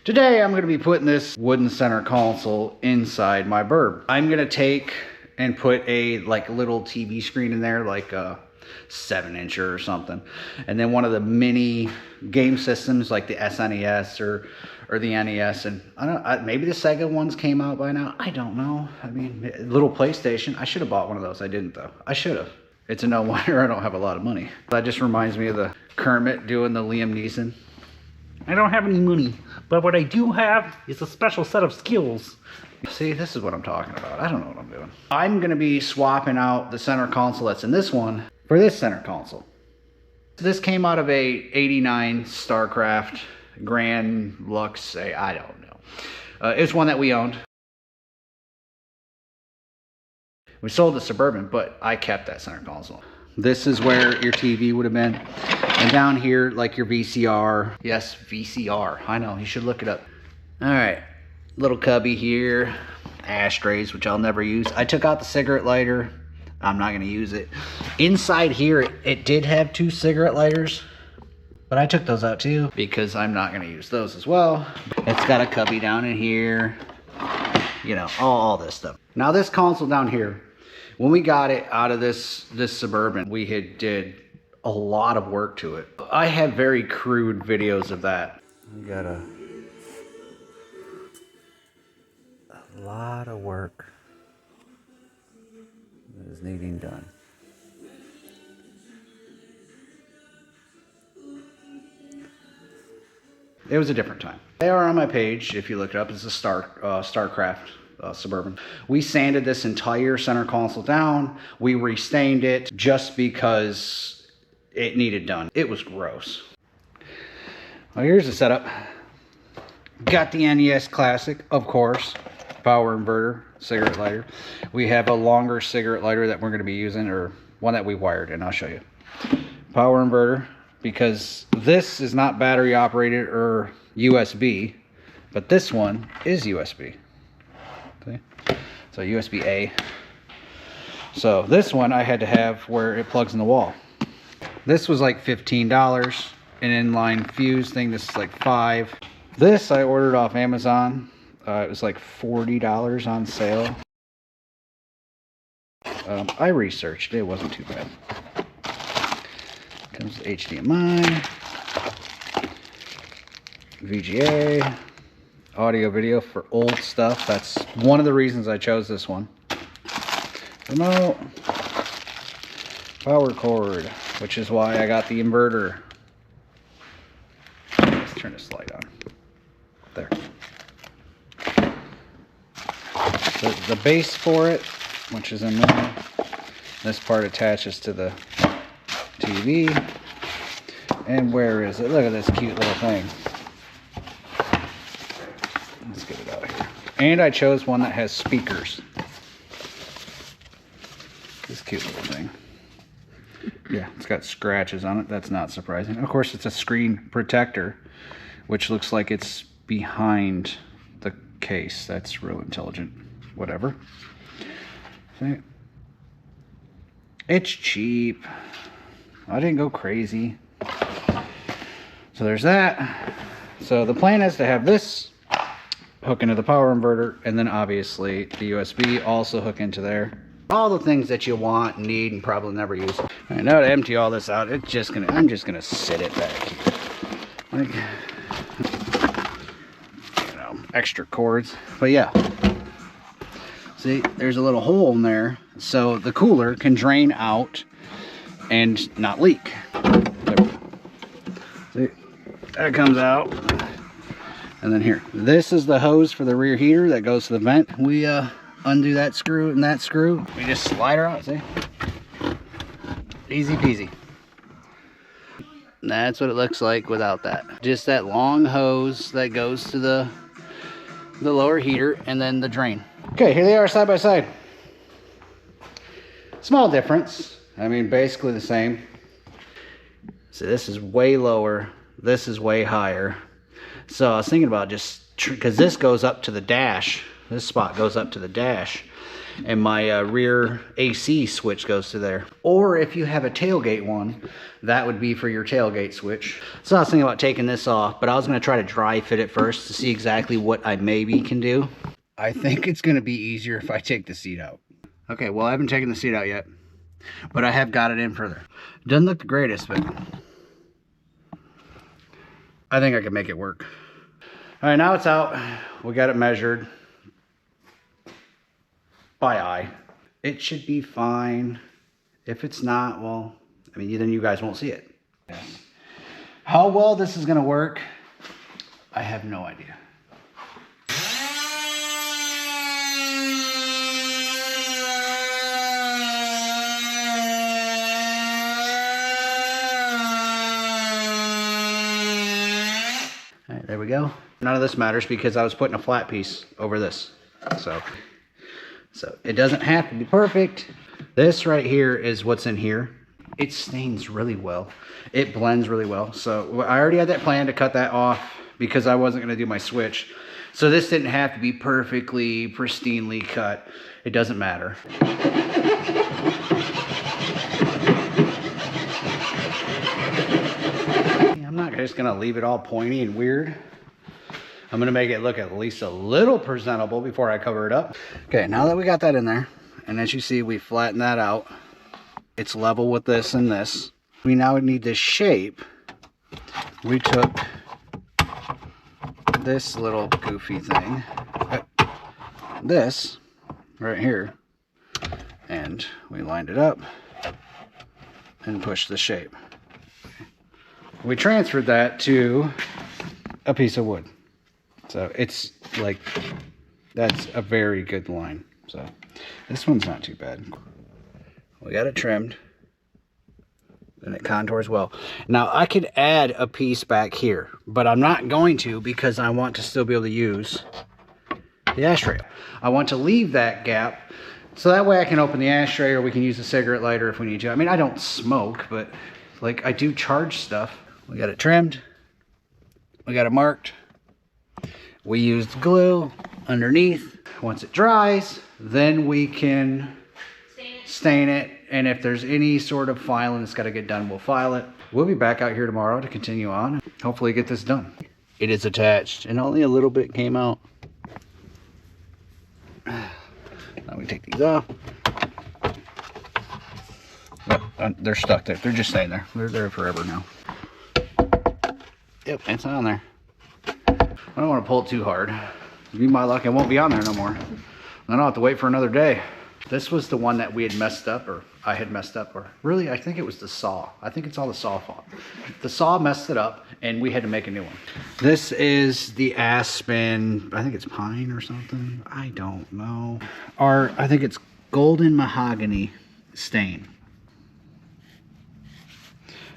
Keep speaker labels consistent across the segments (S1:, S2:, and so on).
S1: Today I'm going to be putting this wooden center console inside my Burb. I'm going to take and put a little TV screen in there, like a 7-incher or something, and then one of the mini game systems like the SNES or the NES, and I don't, maybe the Sega ones came out by now. I don't know. I mean, little PlayStation. I should have bought one of those. I didn't though. I should have. It's a no wonder I don't have a lot of money. That just reminds me of the Kermit doing the Liam Neeson. I don't have any money, but what I do have is a special set of skills. See, this is what I'm talking about. I don't know what I'm doing. I'm going to be swapping out the center console that's in this one for this center console. This came out of a '89 Starcraft Grand Lux, I don't know. It's one that we owned. We sold the Suburban, but I kept that center console. This is where your TV would have been. And down here, like your VCR. Yes, VCR. I know, you should look it up. All right, little cubby here. Ashtrays, which I'll never use. I took out the cigarette lighter. I'm not gonna use it. Inside here, it did have 2 cigarette lighters, but I took those out too because I'm not gonna use those as well. It's got a cubby down in here. You know, all this stuff. Now this console down here, when we got it out of this Suburban, we did a lot of work to it. I have very crude videos of that. We got a lot of work that is needing done. It was a different time. They are on my page if you look it up. It's a Starcraft Suburban. We sanded this entire center console down. We restained it just because it needed done. It was gross. Well, here's the setup. Got the NES Classic, of course. Power inverter, cigarette lighter. We have a longer cigarette lighter that we're going to be using, or one that we wired in. I'll show you. Power inverter, because this is not battery operated or USB, but this one is USB. Okay. So USB-A. So this one I had to have where it plugs in the wall. This was like $15. An inline fuse thing, this is like $5. This I ordered off Amazon. It was like $40 on sale. I researched it, wasn't too bad. Comes with HDMI, VGA, audio video for old stuff. That's one of the reasons I chose this one. Remote, power cord, which is why I got the inverter. Let's turn this light on. There. The base for it, which is in there. This part attaches to the TV. And where is it? Look at this cute little thing. Let's get it out here. And I chose one that has speakers. This cute little thing. Yeah, it's got scratches on it. That's not surprising. Of course, it's a screen protector, which looks like it's behind the case. That's real intelligent. Whatever. See? It's cheap. I didn't go crazy. So there's that. So the plan is to have this hook into the power inverter, and then obviously the USB also hook into there. All the things that you want, need, and probably never use. All right, now to empty all this out, I'm just gonna sit it back here. Like, you know, extra cords. But yeah. See, there's a little hole in there, so the cooler can drain out and not leak. See, that comes out. And then here, this is the hose for the rear heater that goes to the vent. We undo that screw and that screw. We just slide her out, see? Easy peasy. That's what it looks like without that. Just that long hose that goes to the lower heater and then the drain. Okay, here they are side by side. Small difference. I mean, basically the same. So this is way lower. This is way higher. So I was thinking about just, because this goes up to the dash. This spot goes up to the dash. and my rear AC switch goes to there. Or if you have a tailgate one, that would be for your tailgate switch. So I was thinking about taking this off, but I was going to try to dry fit it first to see exactly what I maybe can do. I think it's going to be easier if I take the seat out. Okay, well, I haven't taken the seat out yet, but I have got it in further. Doesn't look the greatest, but I think I can make it work. All right, now it's out. We got it measured by eye. It should be fine. If it's not, well, I mean, then you guys won't see it. How well this is going to work, I have no idea. All right, there we go. None of this matters because I was putting a flat piece over this. So it doesn't have to be perfect. This right here is what's in here. It stains really well. It blends really well. So I already had that plan to cut that off because I wasn't going to do my switch. So this didn't have to be perfectly, pristinely cut. It doesn't matter. I'm not just going to leave it all pointy and weird. I'm going to make it look at least a little presentable before I cover it up. Okay, now that we got that in there, and as you see, we flattened that out. It's level with this and this. We now need this shape. We took this little goofy thing, this right here, and we lined it up and pushed the shape. We transferred that to a piece of wood. So it's like, that's a very good line. So this one's not too bad. We got it trimmed and it contours well. Now I could add a piece back here, but I'm not going to because I want to still be able to use the ashtray. I want to leave that gap so that way I can open the ashtray or we can use a cigarette lighter if we need to. I mean, I don't smoke, but like I do charge stuff. We got it trimmed. We got it marked. We used glue underneath. Once it dries, then we can stain it. And if there's any sort of filing that's got to get done, we'll file it. We'll be back out here tomorrow to continue on. Hopefully get this done. It is attached and only a little bit came out. Now we take these off. Oh, they're stuck there. They're just staying there. They're there forever now. Yep, it's on there. I don't want to pull it too hard. Be my luck, it won't be on there no more. Then I'll have to wait for another day. This was the one that we had messed up, or I had messed up, or really I think it was the saw. I think it's all the saw fault. The saw messed it up and we had to make a new one. This is the aspen, I think it's pine or something. I don't know. Or I think it's golden mahogany stain.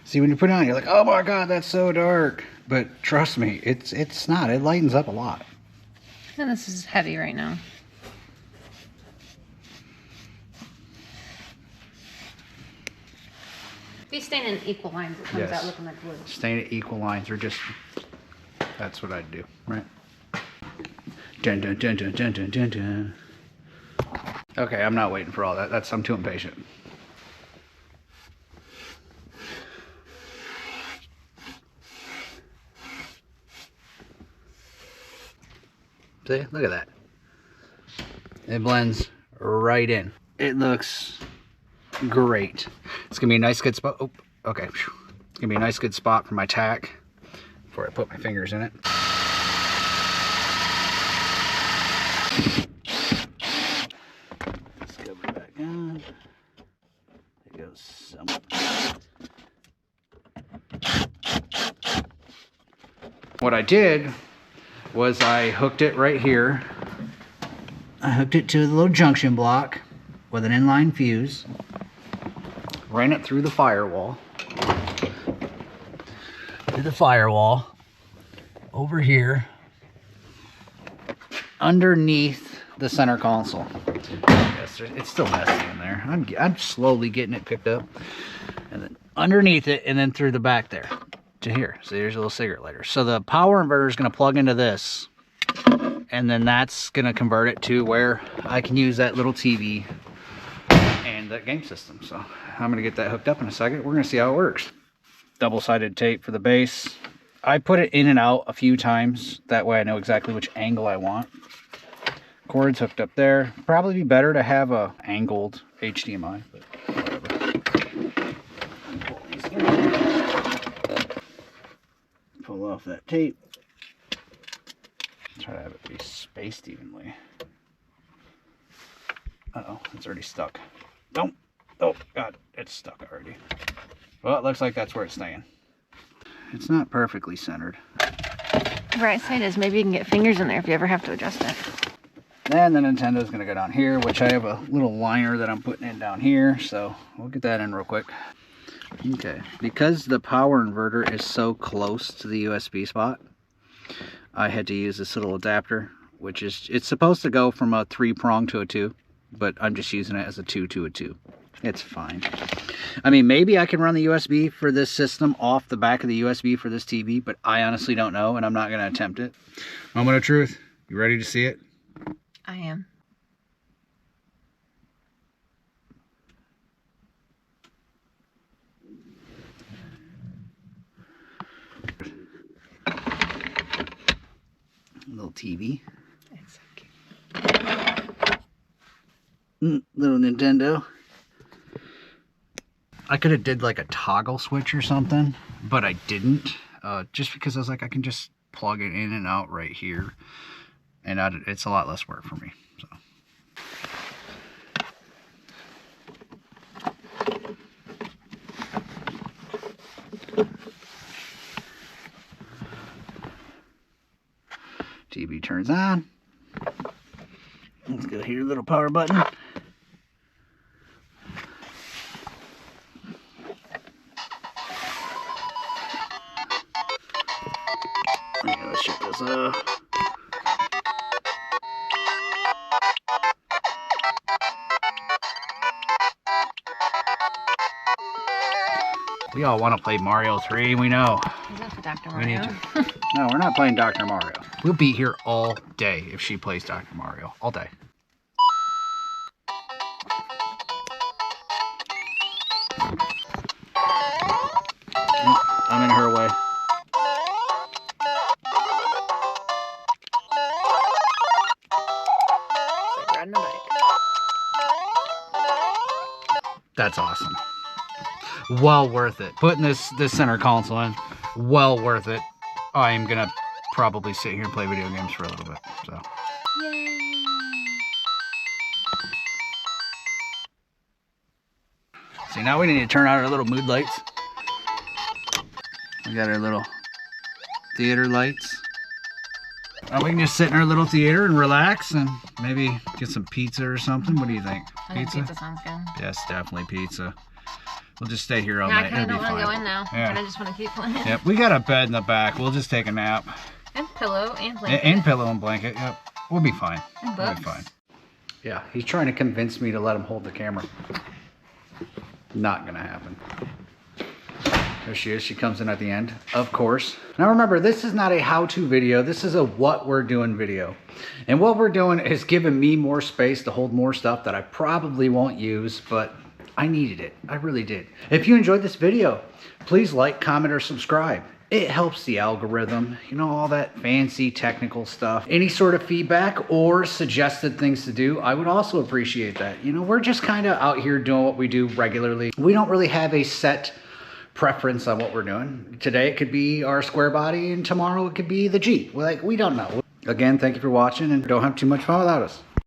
S1: See, when you put it on, you're like, oh my God, that's so dark. But trust me, it's not. It lightens up a lot.
S2: And this is heavy right now. If you stain in equal lines, it comes out looking like wood.
S1: Stain it equal lines, or just, that's what I'd do, right? Dun, dun, dun, dun, dun, dun, dun, dun. Okay, I'm not waiting for all that. I'm too impatient. See, look at that. It blends right in. It looks great. It's gonna be a nice good spot. Oh, okay. It's gonna be a nice good spot for my tack before I put my fingers in it. Let's go back on. It goes somewhere. What I did was I hooked it right here. I hooked it to the little junction block with an inline fuse. Ran it through the firewall. To the firewall. Over here. Underneath the center console. Yes, it's still messy in there. I'm slowly getting it picked up. And then underneath it and then through the back there. To here. So there's a little cigarette lighter. So the power inverter is going to plug into this. and then that's gonna convert it to where I can use that little TV and that game system. So I'm gonna get that hooked up in a second. We're gonna see how it works. Double-sided tape for the base. I put it in and out a few times. That way I know exactly which angle I want. Cord's hooked up there. Probably be better to have a angled HDMI, but whatever. Pull off that tape. Try to have it be spaced evenly. Uh-oh, it's already stuck. Don't. Oh, God, it's stuck already. Well, it looks like that's where it's staying. It's not perfectly centered.
S2: Right side is maybe you can get fingers in there if you ever have to adjust it.
S1: And the Nintendo's gonna go down here, which I have a little liner that I'm putting in down here, so we'll get that in real quick. Okay, because the power inverter is so close to the USB spot, I had to use this little adapter, which is, it's supposed to go from a 3-prong to a 2, but I'm just using it as a 2 to a 2. It's fine. I mean, maybe I can run the USB for this system off the back of the USB for this TV, but I honestly don't know, and I'm not going to attempt it. Moment of truth. You ready to see it?
S2: I am.
S1: Little TV.
S2: It's so cute.
S1: Little Nintendo. I could have did like a toggle switch or something, but I didn't. Just because I was like, I can just plug it in and out right here, and it's a lot less work for me. So. TV turns on. Let's go here, little power button. Okay, let's shut this off. We all want to play Mario 3, we know.
S2: Is that for Dr.
S1: We need
S2: Mario?
S1: to. No, we're not playing Dr. Mario. We'll be here all day if she plays Dr. Mario. All day. I'm in her way.
S2: It's like riding a bike.
S1: That's awesome. Well worth it. Putting this center console in, well worth it. I'm gonna probably sit here and play video games for a little bit. So.
S2: Yay!
S1: See, now we need to turn out our little mood lights. We got our little theater lights. And we can just sit in our little theater and relax and maybe get some pizza or something. What do you think?
S2: I think pizza sounds good.
S1: Yes, definitely pizza. We'll just stay here all
S2: Yeah, I
S1: night.
S2: kind of
S1: It'll
S2: don't
S1: be
S2: want to
S1: fine.
S2: go in now.
S1: Yeah.
S2: I kind of just want to keep playing.
S1: Yep, we got a bed in the back. We'll just take a nap.
S2: And pillow and blanket.
S1: And pillow and blanket. Yep, we'll be fine.
S2: And
S1: We'll
S2: books.
S1: be fine. Yeah, he's trying to convince me to let him hold the camera. Not gonna happen. There she is. She comes in at the end, of course. Now remember, this is not a how-to video. This is a what we're doing video. And what we're doing is giving me more space to hold more stuff that I probably won't use, but I needed it. I really did. If you enjoyed this video, please like, comment, or subscribe. It helps the algorithm, you know, all that fancy technical stuff. Any sort of feedback or suggested things to do, I would also appreciate that. You know, we're just kind of out here doing what we do regularly. We don't really have a set preference on what we're doing. Today it could be our Squarebody, and tomorrow it could be the G. We don't know. Again, thank you for watching, and don't have too much fun without us.